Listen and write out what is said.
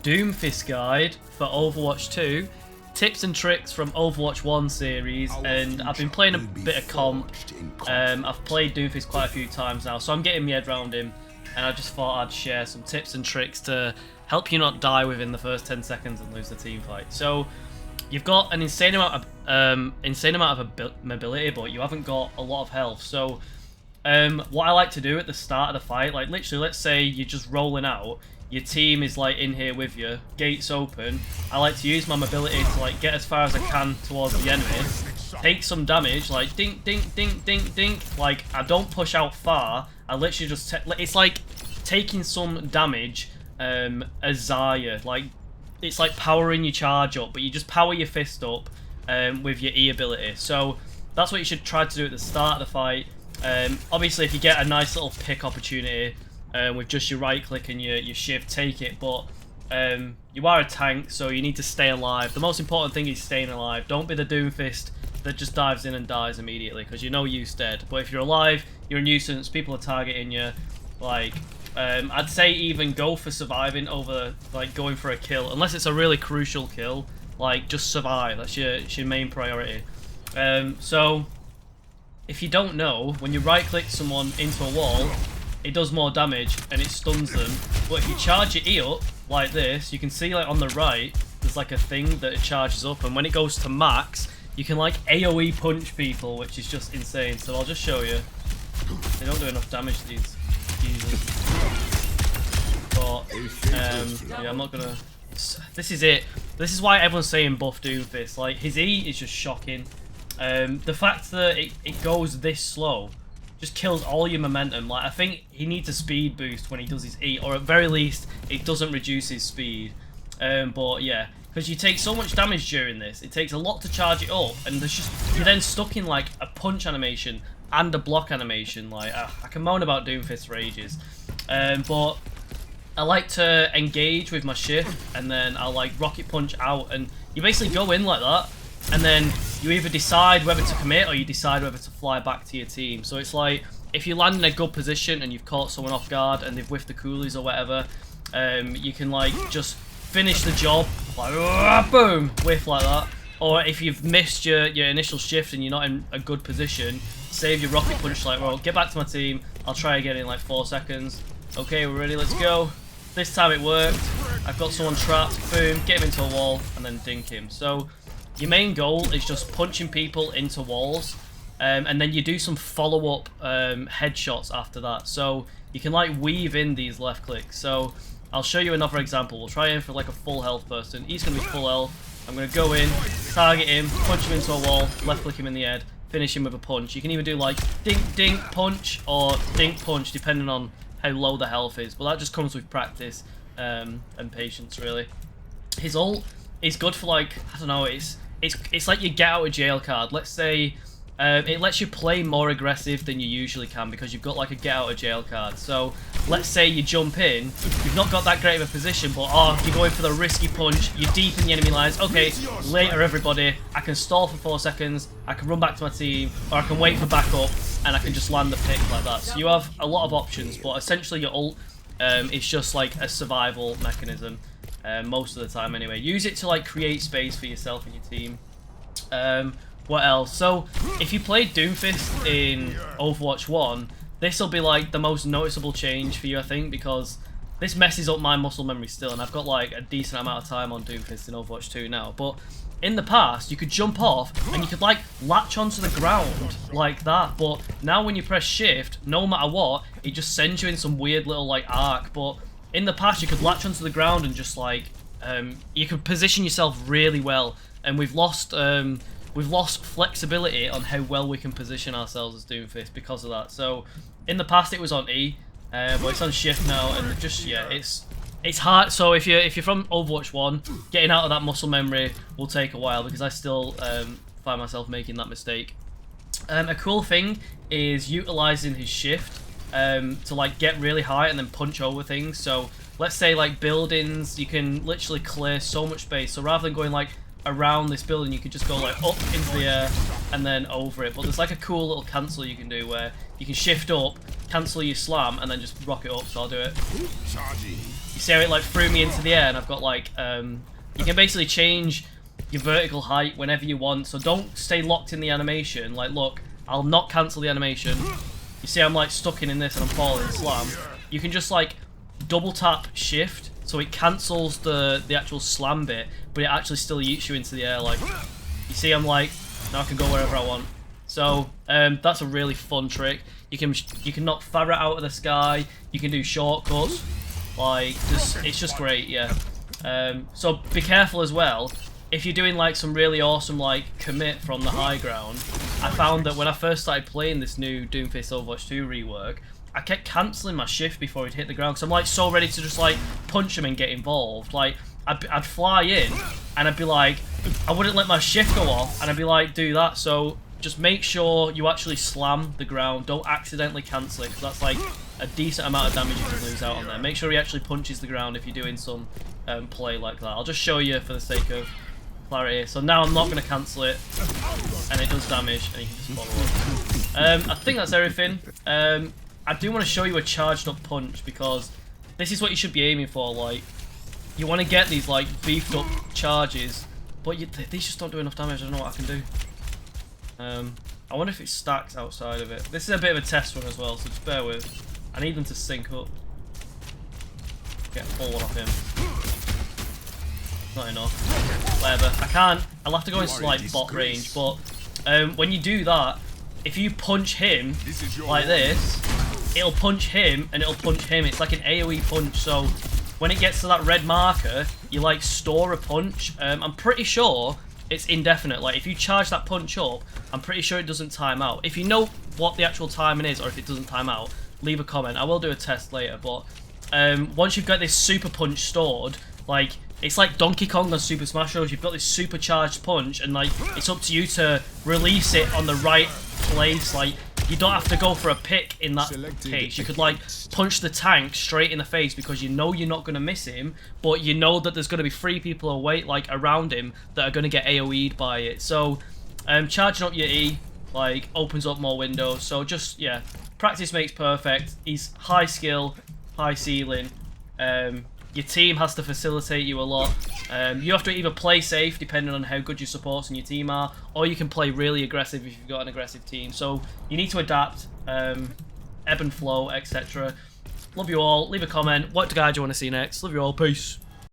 Doomfist guide for Overwatch 2, tips and tricks from Overwatch 1 series, and I've been playing a bit of comp. I've played Doomfist quite a few times now, so I'm getting my head around him, and I just thought I'd share some tips and tricks to help you not die within the first 10 seconds and lose the team fight. So you've got an insane amount of mobility, but you haven't got a lot of health. So what I like to do at the start of the fight, like literally, let's say you're just rolling out, your team is like in here with you, gates open. I like to use my mobility to like get as far as I can towards the enemy, take some damage, like dink, dink, dink, dink, dink. Like I don't push out far. I literally just it's like taking some damage as Zarya. Like it's like powering your charge up, but you just power your fist up with your E ability. So that's what you should try to do at the start of the fight. Obviously, if you get a nice little pick opportunity with just your right click and your shift, take it. But you are a tank, so you need to stay alive. The most important thing is staying alive. Don't be the Doomfist that just dives in and dies immediately, because you know you're dead. But if you're alive, you're a nuisance. People are targeting you. Like I'd say even go for surviving over like going for a kill, unless it's a really crucial kill. Like just survive. That's your main priority. So if you don't know, when you right click someone into a wall, it does more damage and it stuns them. But if you charge your E up like this, you can see like on the right there's like a thing that it charges up, and when it goes to max, you can like AoE punch people, which is just insane. So I'll just show you. They don't do enough damage to these users. But yeah, I'm not gonna. This is it. This is why everyone's saying buff Doomfist. Like his E is just shocking. The fact that it goes this slow just kills all your momentum. Like I think he needs a speed boost when he does his E, or at very least it doesn't reduce his speed. But yeah, because you take so much damage during this, it takes a lot to charge it up, and there's just you're then stuck in like a punch animation and a block animation. Like I can moan about Doomfist for ages, but I like to engage with my shift, and then I'll like rocket punch out, and you basically go in like that. And then you either decide whether to commit or you decide whether to fly back to your team. So it's like, if you land in a good position and you've caught someone off guard and they've whiffed the coolies or whatever, you can like just finish the job, like boom, whiff like that. Or if you've missed your initial shift and you're not in a good position, save your rocket punch, like, well, get back to my team, I'll try again in like 4 seconds. Okay, we're ready, let's go. This time it worked. I've got someone trapped, boom, get him into a wall and then dink him. So your main goal is just punching people into walls, and then you do some follow-up headshots after that. So you can like weave in these left clicks. So I'll show you another example. We'll try in for like a full health person. He's going to be full health. I'm going to go in, target him, punch him into a wall, left click him in the head, finish him with a punch. You can either do like dink dink punch or dink punch, depending on how low the health is. But that just comes with practice and patience, really. His ult is good for like, I don't know, it's like your get out of jail card. Let's say it lets you play more aggressive than you usually can because you've got like a get out of jail card. So let's say you jump in, you've not got that great of a position, but you're going for the risky punch, you're deep in the enemy lines. Okay, later everybody, I can stall for 4 seconds, I can run back to my team, or I can wait for backup and I can just land the pick like that. So you have a lot of options, but essentially your ult is just like a survival mechanism. Most of the time anyway. Use it to like create space for yourself and your team. What else? So if you played Doomfist in Overwatch 1, this will be like the most noticeable change for you, I think, because this messes up my muscle memory still, and I've got like a decent amount of time on Doomfist in Overwatch 2 now. But in the past, you could jump off and you could like latch onto the ground like that, but now when you press shift, no matter what, it just sends you in some weird little like arc. But in the past, you could latch onto the ground and just like you could position yourself really well, and we've lost flexibility on how well we can position ourselves as Doomfist because of that. So in the past it was on E, but it's on shift now, and just yeah, it's hard. So if you're from Overwatch 1, getting out of that muscle memory will take a while, because I still find myself making that mistake. A cool thing is utilizing his shift to like get really high and then punch over things. So let's say like buildings, you can literally clear so much space. So rather than going like around this building, you could just go like up into the air and then over it. But there's like a cool little cancel you can do where you can shift up, cancel your slam, and then just rock it up. So I'll do it. You see how it like threw me into the air, and I've got like you can basically change your vertical height whenever you want, so don't stay locked in the animation. Like, look, I'll not cancel the animation. You see I'm like stuck in this and I'm falling slam. You can just like double tap shift so it cancels the actual slam bit, but it actually still yeets you into the air. Like, you see I'm like, now I can go wherever I want. So that's a really fun trick. You can knock Pharah out of the sky. You can do shortcuts. Like, it's just great, yeah. So be careful as well. If you're doing like some really awesome like commit from the high ground, I found that when I first started playing this new Doomfist Overwatch 2 rework, I kept cancelling my shift before he'd hit the ground, because I'm like so ready to just like punch him and get involved. Like, I'd fly in and I'd be like, I wouldn't let my shift go off, and I'd be like, do that. So just make sure you actually slam the ground. Don't accidentally cancel it, because that's like a decent amount of damage you can lose out on there. Make sure he actually punches the ground if you're doing some play like that. I'll just show you for the sake of clarity. So now I'm not going to cancel it, and it does damage, and you can just follow up. I think that's everything. I do want to show you a charged up punch, because this is what you should be aiming for. Like, you want to get these like beefed up charges, but these just don't do enough damage. I don't know what I can do. I wonder if it stacks outside of it. This is a bit of a test run as well, so just bear with. I need them to sync up. Get a full one off him. Not enough. Whatever. I can't. I'll have to go in slight bot range, but when you do that, if you punch him like this, it'll punch him and it'll punch him. It's like an AoE punch, so when it gets to that red marker, you like store a punch. I'm pretty sure it's indefinite. Like, if you charge that punch up, I'm pretty sure it doesn't time out. If you know what the actual timing is, or if it doesn't time out, leave a comment. I will do a test later, but once you've got this super punch stored, like, it's like Donkey Kong on Super Smash Bros. You've got this supercharged punch, and like, it's up to you to release it on the right place. Like, you don't have to go for a pick in that case. You could like punch the tank straight in the face, because you know you're not going to miss him, but you know that there's going to be 3 people away, like around him, that are going to get AoE'd by it. So charging up your E like opens up more windows. So just, yeah, practice makes perfect. He's high skill, high ceiling. Your team has to facilitate you a lot. You have to either play safe, depending on how good your supports and your team are, or you can play really aggressive if you've got an aggressive team. So you need to adapt, ebb and flow, etc. Love you all. Leave a comment. What guy do you want to see next? Love you all. Peace.